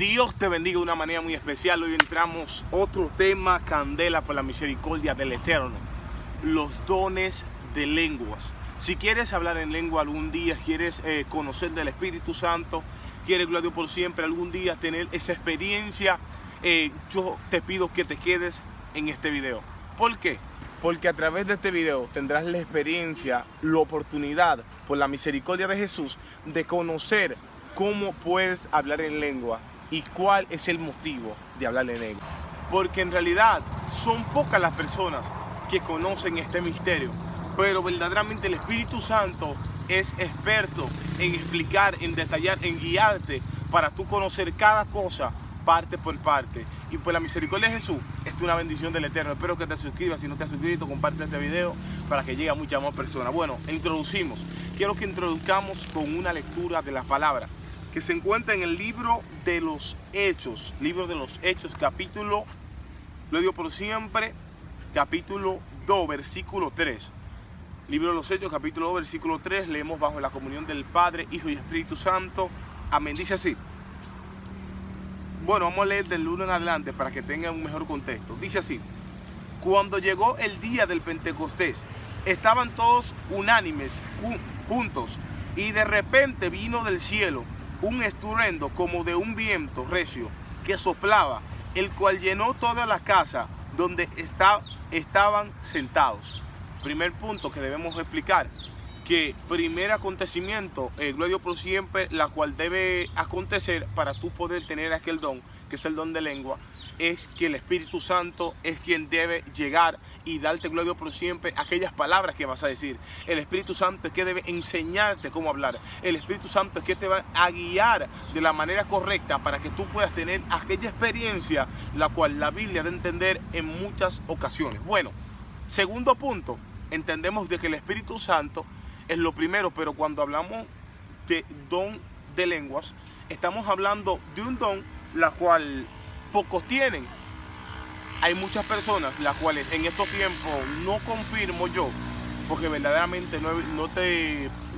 Dios te bendiga de una manera muy especial. Hoy entramos otro tema, candela por la misericordia del Eterno. Los dones de lenguas. Si quieres hablar en lengua algún día, quieres conocer del Espíritu Santo, quieres, gloria a Dios por siempre, algún día tener esa experiencia, yo te pido que te quedes en este video. ¿Por qué? Porque a través de este video tendrás la experiencia, la oportunidad, por la misericordia de Jesús, de conocer cómo puedes hablar en lengua y cuál es el motivo de hablar en lengua. Porque en realidad son pocas las personas que conocen este misterio, pero verdaderamente el Espíritu Santo es experto en explicar, en detallar, en guiarte para tú conocer cada cosa parte por parte. Y por la misericordia de Jesús, esta es una bendición del Eterno. Espero que te suscribas. Si no te has suscrito, comparte este video para que llegue a muchas más personas. Bueno, introducimos. Quiero que introduzcamos con una lectura de la palabra que se encuentra en el libro de los Hechos. Libro de los Hechos, capítulo, lo digo por siempre, capítulo 2, versículo 3. Libro de los Hechos, capítulo 2, versículo 3. Leemos bajo la comunión del Padre, Hijo y Espíritu Santo. Amén. Dice así. Bueno, vamos a leer del 1 en adelante para que tengan un mejor contexto. Dice así: cuando llegó el día del Pentecostés, estaban todos unánimes, juntos, y de repente vino del cielo un estruendo como de un viento recio que soplaba, el cual llenó toda la casa donde estaban sentados. Primer punto que debemos explicar, que primer acontecimiento, gloria a Dios por siempre, la cual debe acontecer para tú poder tener aquel don, que es el don de lengua, es que el Espíritu Santo es quien debe llegar y darte, gloria a Dios por siempre, aquellas palabras que vas a decir. El Espíritu Santo es que debe enseñarte cómo hablar. El Espíritu Santo es que te va a guiar de la manera correcta para que tú puedas tener aquella experiencia, la cual la Biblia da a entender en muchas ocasiones. Bueno, segundo punto, entendemos de que el Espíritu Santo es lo primero, pero cuando hablamos de don de lenguas, estamos hablando de un don la cual pocos tienen. Hay muchas personas las cuales en estos tiempos no confirmo yo, porque verdaderamente no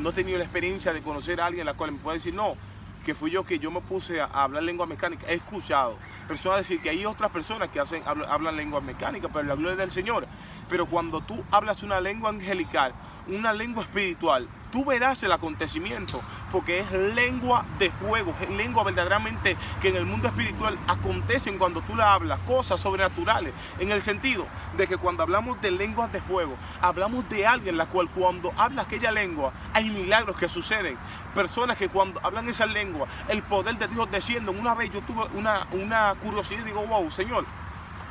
he tenido la experiencia de conocer a alguien la cual me puede decir no, que fui yo que yo me puse a hablar lengua mecánica. He escuchado personas decir que hay otras personas que hablan lengua mecánica, pero la gloria del Señor. Pero cuando tú hablas una lengua angelical, una lengua espiritual, tú verás el acontecimiento, porque es lengua de fuego, es lengua verdaderamente que en el mundo espiritual acontecen cuando tú la hablas, cosas sobrenaturales, en el sentido de que cuando hablamos de lenguas de fuego, hablamos de alguien la cual cuando habla aquella lengua, hay milagros que suceden, personas que cuando hablan esa lengua, el poder de Dios desciende. Una vez yo tuve una curiosidad y digo, wow, Señor,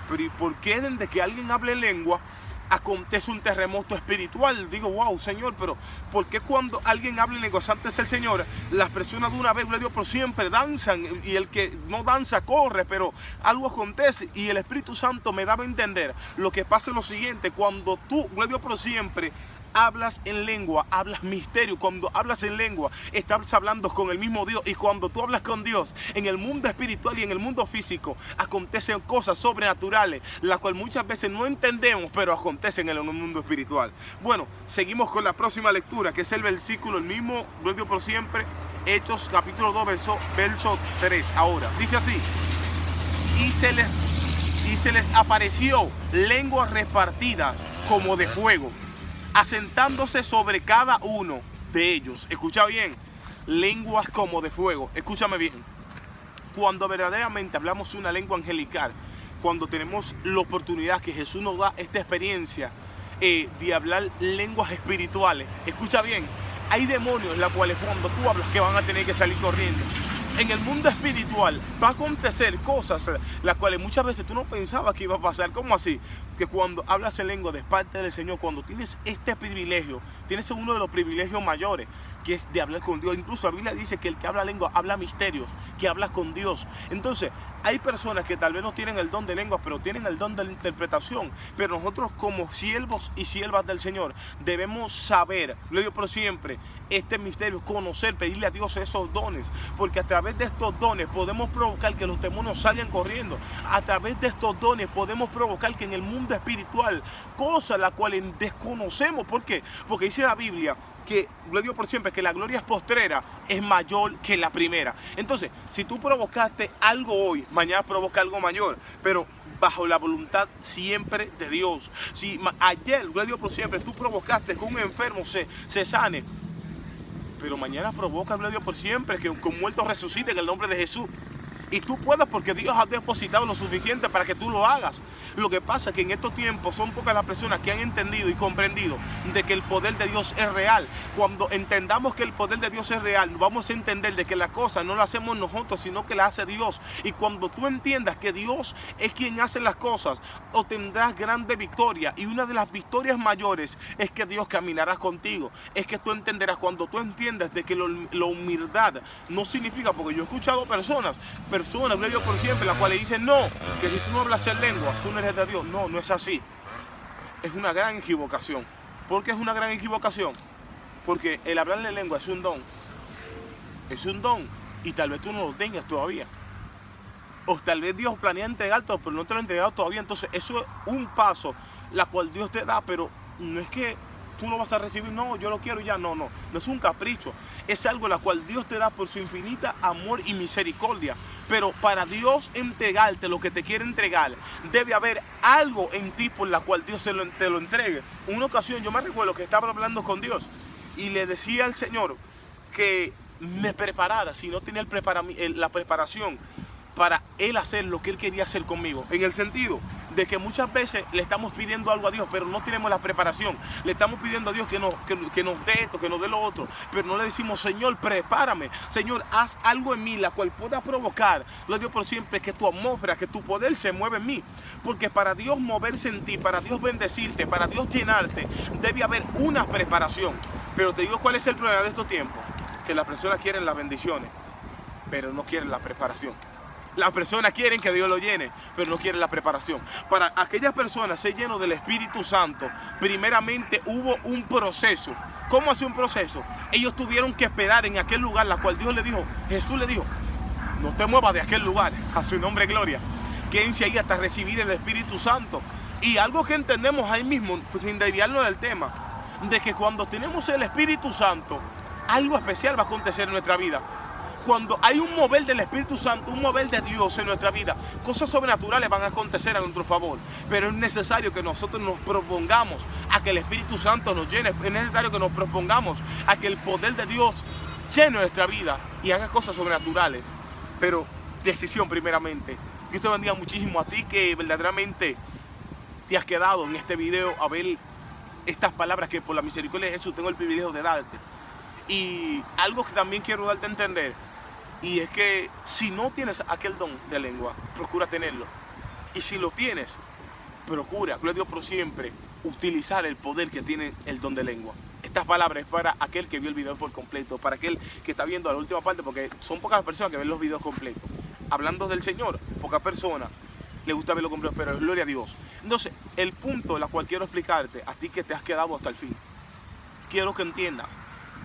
pero ¿y por qué desde que alguien hable lengua acontece un terremoto espiritual? Digo, wow, Señor, pero ¿por qué cuando alguien habla en lengua antes del Señor, las personas de una vez, gloria a Dios por siempre, danzan, y el que no danza corre? Pero algo acontece y el Espíritu Santo me daba a entender lo que pasa es lo siguiente: cuando tú, gloria a Dios por siempre, hablas en lengua, hablas misterio. Cuando hablas en lengua, estás hablando con el mismo Dios. Y cuando tú hablas con Dios, en el mundo espiritual y en el mundo físico, acontecen cosas sobrenaturales, las cuales muchas veces no entendemos, pero acontecen en el mundo espiritual. Bueno, seguimos con la próxima lectura, que es el versículo, el mismo, gloria a Dios por siempre, Hechos capítulo 2, verso 3. Ahora, dice así: y se les apareció lenguas repartidas como de fuego, asentándose sobre cada uno de ellos. Escucha bien, lenguas como de fuego. Escúchame bien. Cuando verdaderamente hablamos una lengua angelical, cuando tenemos la oportunidad que Jesús nos da esta experiencia de hablar lenguas espirituales, escucha bien, hay demonios las cuales cuando tú hablas que van a tener que salir corriendo. En el mundo espiritual va a acontecer cosas las cuales muchas veces tú no pensabas que iba a pasar. ¿Cómo así? Que cuando hablas en lengua de parte del Señor, cuando tienes este privilegio, tienes uno de los privilegios mayores, que es de hablar con Dios. Incluso la Biblia dice que el que habla lengua habla misterios, que habla con Dios. Entonces, hay personas que tal vez no tienen el don de lengua, pero tienen el don de la interpretación. Pero nosotros, como siervos y siervas del Señor, debemos saber, lo digo por siempre, este misterio, conocer, pedirle a Dios esos dones, porque a través de estos dones podemos provocar que los demonios salgan corriendo. A través de estos dones podemos provocar que en el mundo espiritual, cosas las cuales desconocemos. ¿Por qué? Porque dice la Biblia que, lo digo por siempre, que la gloria postrera es mayor que la primera. Entonces, si tú provocaste algo hoy, mañana provoca algo mayor, pero bajo la voluntad siempre de Dios. Si ayer, lo digo por siempre, tú provocaste que un enfermo se sane, pero mañana provoca, lo digo por siempre, que un muerto resucite en el nombre de Jesús. Y tú puedes porque Dios ha depositado lo suficiente para que tú lo hagas. Lo que pasa es que en estos tiempos son pocas las personas que han entendido y comprendido de que el poder de Dios es real. Cuando entendamos que el poder de Dios es real, vamos a entender de que las cosas no las hacemos nosotros, sino que las hace Dios. Y cuando tú entiendas que Dios es quien hace las cosas, obtendrás grande victoria. Y una de las victorias mayores es que Dios caminará contigo. Es que tú entenderás, cuando tú entiendas de que la humildad no significa, porque yo he escuchado personas, lo digo por siempre, las cuales dicen no, que si tú no hablas en lengua, tú no eres de Dios. No, no es así. Es una gran equivocación. ¿Por qué es una gran equivocación? Porque el hablar en lengua es un don. Es un don y tal vez tú no lo tengas todavía. O tal vez Dios planea entregarte, pero no te lo ha entregado todavía. Entonces eso es un paso, la cual Dios te da, pero no es que tú lo vas a recibir, no, yo lo quiero ya, no es un capricho, es algo la cual Dios te da por su infinita amor y misericordia. Pero para Dios entregarte lo que te quiere entregar, debe haber algo en ti por la cual Dios te lo entregue. Una ocasión yo me recuerdo que estaba hablando con Dios y le decía al Señor que me preparara, si no tenía la preparación para Él hacer lo que Él quería hacer conmigo, en el sentido de que muchas veces le estamos pidiendo algo a Dios, pero no tenemos la preparación. Le estamos pidiendo a Dios que nos dé esto, que nos dé lo otro, pero no le decimos, Señor, prepárame, Señor, haz algo en mí, la cual pueda provocar, lo digo por siempre, que tu atmósfera, que tu poder se mueva en mí. Porque para Dios moverse en ti, para Dios bendecirte, para Dios llenarte, debe haber una preparación. Pero te digo cuál es el problema de estos tiempos, que las personas quieren las bendiciones, pero no quieren la preparación. Las personas quieren que Dios lo llene, pero no quieren la preparación. Para aquellas personas ser llenos del Espíritu Santo, primeramente hubo un proceso. ¿Cómo hace un proceso? Ellos tuvieron que esperar en aquel lugar, la cual Dios le dijo, Jesús le dijo, no te muevas de aquel lugar, a su nombre gloria. Quédense ahí hasta recibir el Espíritu Santo. Y algo que entendemos ahí mismo, pues, sin desviarnos del tema, de que cuando tenemos el Espíritu Santo, algo especial va a acontecer en nuestra vida. Cuando hay un mover del Espíritu Santo, un mover de Dios en nuestra vida, cosas sobrenaturales van a acontecer a nuestro favor. Pero es necesario que nosotros nos propongamos a que el Espíritu Santo nos llene. Es necesario que nos propongamos a que el poder de Dios llene nuestra vida y haga cosas sobrenaturales. Pero decisión primeramente. Dios te bendiga muchísimo a ti que verdaderamente te has quedado en este video a ver estas palabras que por la misericordia de Jesús tengo el privilegio de darte. Y algo que también quiero darte a entender, y es que si no tienes aquel don de lengua, procura tenerlo. Y si lo tienes, procura, lo digo por siempre, utilizar el poder que tiene el don de lengua. Estas palabras es para aquel que vio el video por completo, para aquel que está viendo la última parte, porque son pocas las personas que ven los videos completos. Hablando del Señor, pocas personas le gusta verlo completo, pero es gloria a Dios. Entonces, el punto la cual quiero explicarte, a ti que te has quedado hasta el fin, quiero que entiendas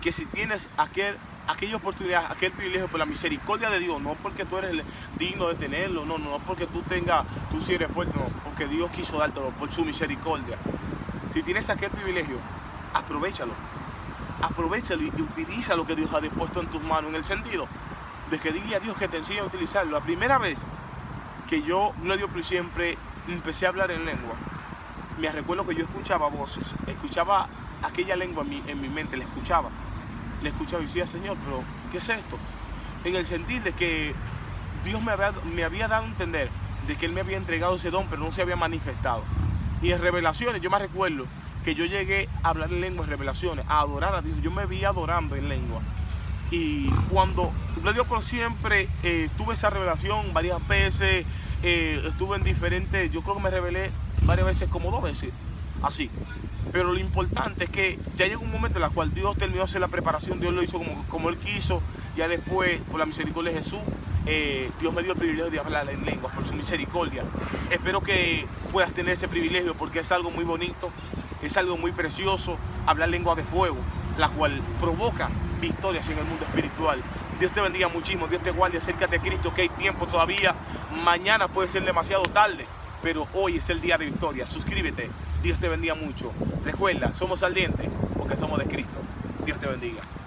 que si tienes aquella oportunidad, aquel privilegio por la misericordia de Dios, no porque tú eres digno de tenerlo, no porque tú sí eres fuerte, no, porque Dios quiso dártelo por su misericordia. Si tienes aquel privilegio, aprovechalo y utiliza lo que Dios ha dispuesto en tus manos, en el sentido de que dile a Dios que te enseñe a utilizarlo. La primera vez que yo, gloria a Dios, siempre empecé a hablar en lengua, me recuerdo que yo escuchaba voces, escuchaba aquella lengua en mi mente, le escuchaba y decía, Señor, pero ¿qué es esto? En el sentido de que Dios me había dado a entender de que Él me había entregado ese don, pero no se había manifestado. Y en revelaciones, yo me recuerdo que yo llegué a hablar en lengua en revelaciones, a adorar a Dios, yo me vi adorando en lengua. Y cuando, lo digo por siempre, tuve esa revelación varias veces, estuve en diferentes, yo creo que me revelé varias veces, como 2 veces, así. Pero lo importante es que ya llegó un momento en el cual Dios terminó de hacer la preparación, Dios lo hizo como Él quiso. Ya después, por la misericordia de Jesús, Dios me dio el privilegio de hablar en lenguas, por su misericordia. Espero que puedas tener ese privilegio porque es algo muy bonito, es algo muy precioso, hablar lenguas de fuego, la cual provoca victorias en el mundo espiritual. Dios te bendiga muchísimo, Dios te guarde, acércate a Cristo, que hay tiempo todavía. Mañana puede ser demasiado tarde, pero hoy es el día de victoria. Suscríbete, Dios te bendiga mucho. Recuerda, somos ardientes porque somos de Cristo. Dios te bendiga.